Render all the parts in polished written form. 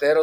13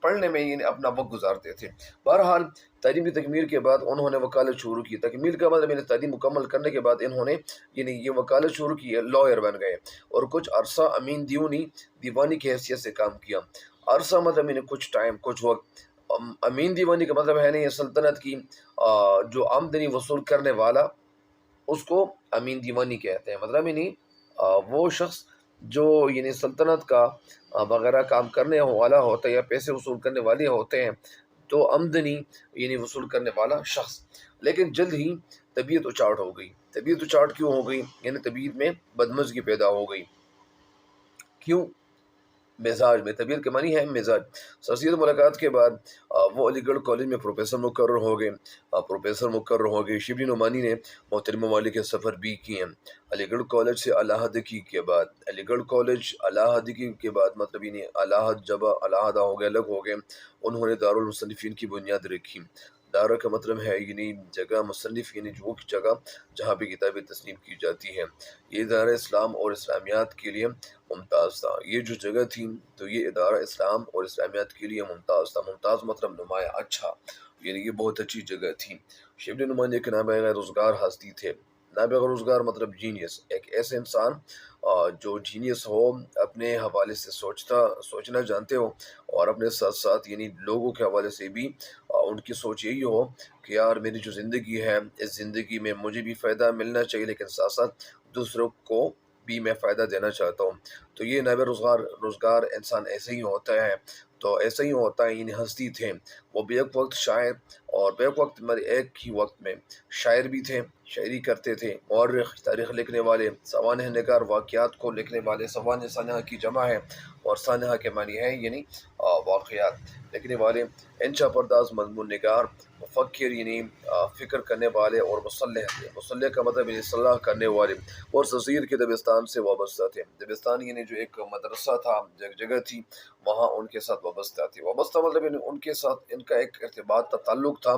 پڑھنے میں یعنی اپنا وقت گزارتے تھے۔ بہرحال تعلیمی تکمیل کے بعد انہوں نے وکالت شروع کی۔ تکمیل کا مطلب یعنی تعلیم مکمل کرنے کے بعد انہوں نے یعنی یہ وکالت شروع کی، لائر بن گئے اور کچھ عرصہ امین دیوانی کی حیثیت سے کام کیا۔ عرصہ مطلب یعنی کچھ ٹائم، کچھ وقت۔ امین دیوانی کا مطلب ہے نہیں سلطنت کی جو آمدنی وصول کرنے والا، اس کو امین دیوانی کہتے ہیں۔ مطلب یعنی وہ شخص جو یعنی سلطنت کا وغیرہ کام کرنے والا ہوتا ہے یا پیسے وصول کرنے والے ہوتے ہیں، تو آمدنی یعنی وصول کرنے والا شخص۔ لیکن جلد ہی طبیعت اچاٹ ہو گئی۔ طبیعت اچاٹ کیوں ہو گئی؟ یعنی طبیعت میں بدمزگی پیدا ہو گئی۔ کیوں؟ مزاج میں، طبیعت کے معنی ہے مزاج۔ سرسید ملاقات کے بعد وہ علی گڑھ کالج میں پروفیسر مقرر ہو گئے۔ شبلی نعمانی نے محترم ممالک کے سفر بھی کیے ہیں۔ علی گڑھ کالج سے علیحدگی کے بعد مطلب یعنی جب علیحدہ ہو گئے، الگ ہو گئے، انہوں نے دارالمصنفین کی بنیاد رکھی۔ دارہ کا مطلب ہے یعنی جگہ، مصنف یعنی جو جگہ جہاں پہ کتابیں تصنیف کی جاتی ہیں۔ یہ ادارہ اسلام اور اسلامیات کے لیے ممتاز تھا۔ یہ جو جگہ تھی تو یہ ادارہ اسلام اور اسلامیات کے لیے ممتاز تھا۔ ممتاز مطلب نمایاں، اچھا، یعنی یہ بہت اچھی جگہ تھی۔ شبلی نعمانی ایک نابغہ روزگار ہستی تھے۔ نابغہ روزگار مطلب جینیس، ایک ایسے انسان جو جینیس ہو، اپنے حوالے سے سوچنا جانتے ہو اور اپنے ساتھ ساتھ یعنی لوگوں کے حوالے سے بھی ان کی سوچ یہی ہو کہ یار میری جو زندگی ہے، اس زندگی میں مجھے بھی فائدہ ملنا چاہیے، لیکن ساتھ ساتھ دوسروں کو بھی میں فائدہ دینا چاہتا ہوں۔ تو یہ نابغہ روزگار انسان ایسے ہی ہوتا ہے۔ تو ایسا ہی ہوتا ہے، یعنی ہستی تھے وہ، بیک وقت شاعر، اور بیک وقت ایک ہی وقت میں شاعر بھی تھے، شاعری کرتے تھے، مورخ، تاریخ لکھنے والے، سوانح نگار، واقعات کو لکھنے والے۔ سوانح سانحہ کی جمع ہے اور سانحہ کے معنی ہے یعنی واقعات لکھنے والے۔ انشا پرداز، مضمون نگار، مفکر یعنی فکر کرنے والے، اور مصلح تھے۔ مصلح کا مطلب یعنی صلاح کرنے والے، اور سرسید کے دبستان سے وابستہ تھے۔ دبستان یعنی جو ایک مدرسہ تھا، جگہ تھی، وہاں ان کے ساتھ وابستہ تھے۔ وابستہ مطلب یعنی ان کے ساتھ ان کا ایک ارتباط، تعلق تھا،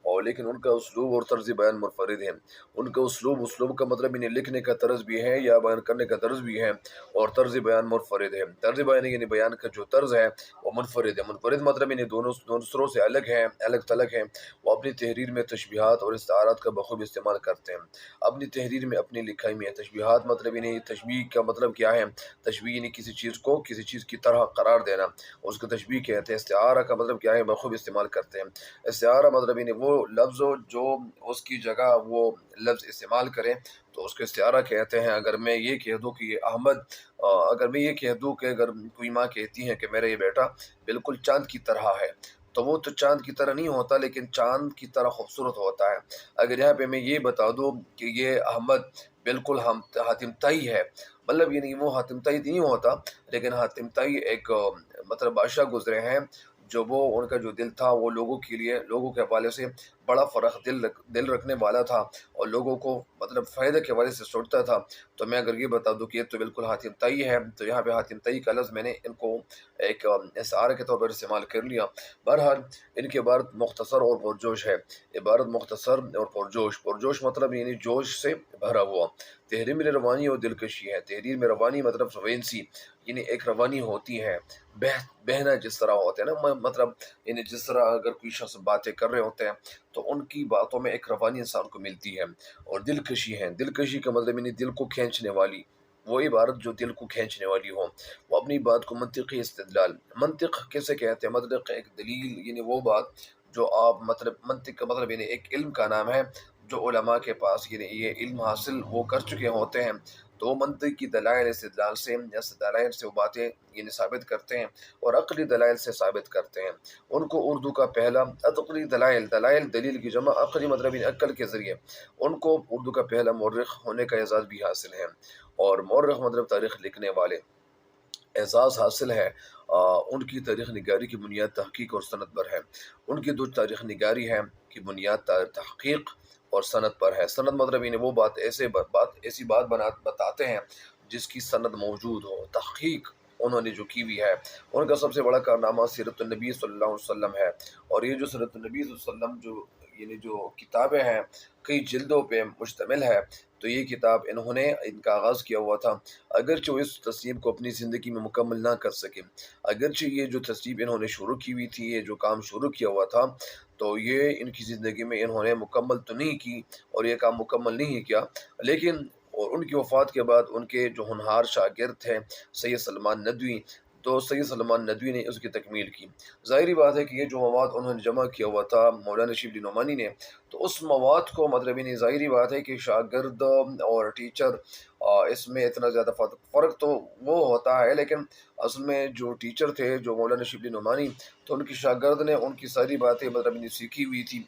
اور لیکن ان کا اسلوب اور طرز بیان منفرد ہے۔ ان کا اسلوب کا مطلب یعنی لکھنے کا طرز بھی ہے یا بیان کرنے کا طرز بھی ہے، اور طرز بیان منفرد ہے۔ طرز بیان یعنی بیان کا جو طرز ہے وہ منفرد ہے۔ منفرد مطلب یعنی دوسروں سے الگ ہے، الگ تھلگ ہے۔ وہ اپنی تحریر میں تشبیہات اور استعارات کا بخوبی استعمال کرتے ہیں۔ اپنی تحریر میں، اپنی لکھائی میں تشبیہات مطلب یعنی تشبیہ کا مطلب کیا ہے؟ تشبیہ یعنی کسی چیز کو کسی چیز کی طرح قرار دینا، اس کو تشبیہ کہتے ہیں۔ استعارہ کا مطلب کیا ہے؟ بخوبی استعمال کرتے ہیں۔ استعارہ مطلب یعنی وہ لفظ جو اس کی جگہ وہ لفظ استعمال کریں تو اس کو استعارہ کہتے ہیں۔ اگر میں یہ کہہ دوں کہ یہ احمد، اگر میں یہ کہہ دوں کہ اگر کوئی ماں کہتی ہے کہ میرا یہ بیٹا بالکل چاند کی طرح ہے، تو وہ تو چاند کی طرح نہیں ہوتا، لیکن چاند کی طرح خوبصورت ہوتا ہے۔ اگر یہاں پہ میں یہ بتا دوں کہ یہ احمد بالکل حاتم طائی ہے، مطلب یعنی وہ حاتم طائی نہیں ہوتا، لیکن حاتم طائی ایک مطلب بادشاہ گزرے ہیں، جو وہ ان کا جو دل تھا وہ لوگوں کے حوالے سے بڑا فرق دل رکھنے والا تھا، اور لوگوں کو مطلب فائدہ کے حوالے سے سوچتا تھا۔ تو میں اگر یہ بتا دوں کہ یہ تو بالکل حاتم طائی ہے، تو یہاں پہ حاتم طائی کا لفظ میں نے ان کو ایک استعارہ کے طور پر استعمال کر لیا۔ بہرحال ان کی عبارت مختصر اور پرجوش ہے۔ عبارت مختصر اور پرجوش مطلب یعنی جوش سے بھرا ہوا۔ تحریر میں روانی اور دلکشی ہے۔ تحریر میں روانی مطلب فلوئنسی، یعنی ایک روانی ہوتی ہے، بہنا جس طرح ہوتا ہے نا، مطلب یعنی جس طرح اگر کوئی شخص باتیں کر رہے ہوتے ہیں تو ان کی باتوں میں ایک روانی انسان کو ملتی ہے۔ اور دلکشی ہے۔ دلکشی کا مطلب یعنی دل کو کھینچنے والی، وہ عبارت جو دل کو کھینچنے والی ہو۔ وہ اپنی بات کو منطقی استدلال، منطق کیسے کہتے ہیں؟ منطق ایک دلیل، یعنی وہ بات جو آپ مطلب، منطق کا مطلب یعنی ایک علم کا نام ہے جو علماء کے پاس یعنی یہ علم حاصل وہ کر چکے ہوتے ہیں، تو وہ منطق کی دلائل استدلال سے یا دلائل سے وہ باتیں یعنی ثابت کرتے ہیں، اور عقلی دلائل سے ثابت کرتے ہیں۔ ان کو اردو کا پہلا عقلی دلائل دلیل کی جمع عقلی مطلب یعنی عقل کے ذریعے، ان کو اردو کا پہلا مورخ ہونے کا اعزاز بھی حاصل ہے۔ اور مورخ مطلب تاریخ لکھنے والے، اعزاز حاصل ہے۔ ان کی تاریخ نگاری کی بنیاد تحقیق اور سند پر ہے۔ ان کی جو تاریخ نگاری ہے کی بنیاد تحقیق اور سند پر ہے۔ سند مطلب یعنی وہ ایسی بات بتاتے ہیں جس کی سند موجود ہو۔ تحقیق انہوں نے جو کی ہوئی ہے، ان کا سب سے بڑا کارنامہ سیرت النبی صلی اللہ علیہ وسلم ہے۔ اور یہ جو سیرت النبی صلی اللہ علیہ وسلم جو یعنی جو کتابیں ہیں کئی جلدوں پہ مشتمل ہے، تو یہ کتاب انہوں نے ان کا آغاز کیا ہوا تھا، اگرچہ وہ اس تصنیف کو اپنی زندگی میں مکمل نہ کر سکے، اگرچہ یہ جو تصنیف انہوں نے شروع کی ہوئی تھی، یہ جو کام شروع کیا ہوا تھا، تو یہ ان کی زندگی میں انہوں نے مکمل تو نہیں کی اور یہ کام مکمل نہیں کیا، لیکن اور ان کی وفات کے بعد ان کے جو ہونہار شاگرد تھے سید سلمان ندوی، تو سید سلمان ندوی نے اس کی تکمیل کی۔ ظاہری بات ہے کہ یہ جو مواد انہوں نے جمع کیا ہوا تھا مولانا شبلی نعمانی نے، تو اس مواد کو مطلب یعنی ظاہری بات ہے کہ شاگرد اور ٹیچر اس میں اتنا زیادہ فرق تو وہ ہوتا ہے، لیکن اصل میں جو ٹیچر تھے جو مولانا شبلی نعمانی، تو ان کی شاگرد نے ان کی ساری باتیں مطلب یعنی سیکھی ہوئی تھی،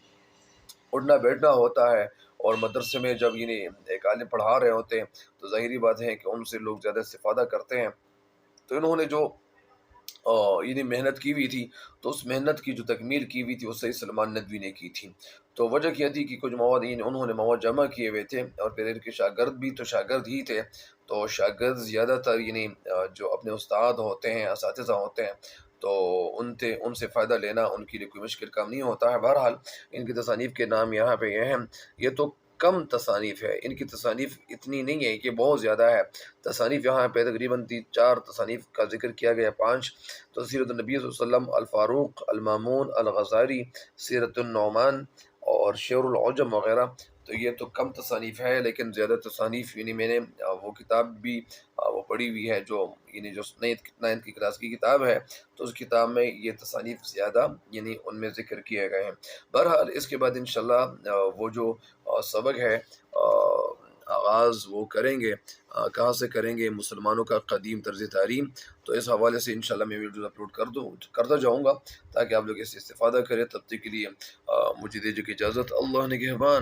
اٹھنا بیٹھنا ہوتا ہے، اور مدرسے میں جب یعنی ایک عالم پڑھا رہے ہوتے ہیں تو ظاہری بات ہے کہ ان سے لوگ زیادہ استفادہ کرتے ہیں، تو انہوں نے جو یعنی محنت کی ہوئی تھی، تو اس محنت کی جو تکمیل کی ہوئی تھی وہ سید سلمان ندوی نے کی تھی۔ تو وجہ کیا تھی کہ کچھ مواد یعنی انہوں نے مواد جمع کیے ہوئے تھے، اور پھر ان کے شاگرد بھی تو شاگرد ہی تھے، تو شاگرد زیادہ تر یعنی جو اپنے استاد ہوتے ہیں، اساتذہ ہوتے ہیں، تو ان سے فائدہ لینا ان کے لیے کوئی مشکل کام نہیں ہوتا ہے۔ بہرحال ان کی تصانیف کے نام یہاں پہ یہ ہیں، یہ تو کم تصانیف ہے، ان کی تصانیف اتنی نہیں ہے کہ بہت زیادہ ہے، تصانیف یہاں پہ تقریباً 4 تصانیف کا ذکر کیا گیا، 5 تو سیرت النبی صلی اللہ علیہ وسلم، الفاروق، المامون، الغزالی، سیرت النعمان اور شعر العجم وغیرہ، تو یہ تو کم تصانیف ہے، لیکن زیادہ تصانیف یعنی میں نے وہ کتاب بھی وہ پڑھی ہوئی ہے، جو یعنی جو 9th کی کلاس کی کتاب ہے، تو اس کتاب میں یہ تصانیف زیادہ یعنی ان میں ذکر کیے گئے ہیں۔ بہرحال اس کے بعد انشاءاللہ وہ جو سبق ہے آغاز وہ کریں گے، کہاں سے کریں گے؟ مسلمانوں کا قدیم طرز تعلیم، تو اس حوالے سے انشاءاللہ میں ویڈیوز اپلوڈ کرتا جاؤں گا تاکہ آپ لوگ اس سے استفادہ کریں۔ تب تک کے لیے مجھے دیجیے کہ اجازت، اللہ نگہبان۔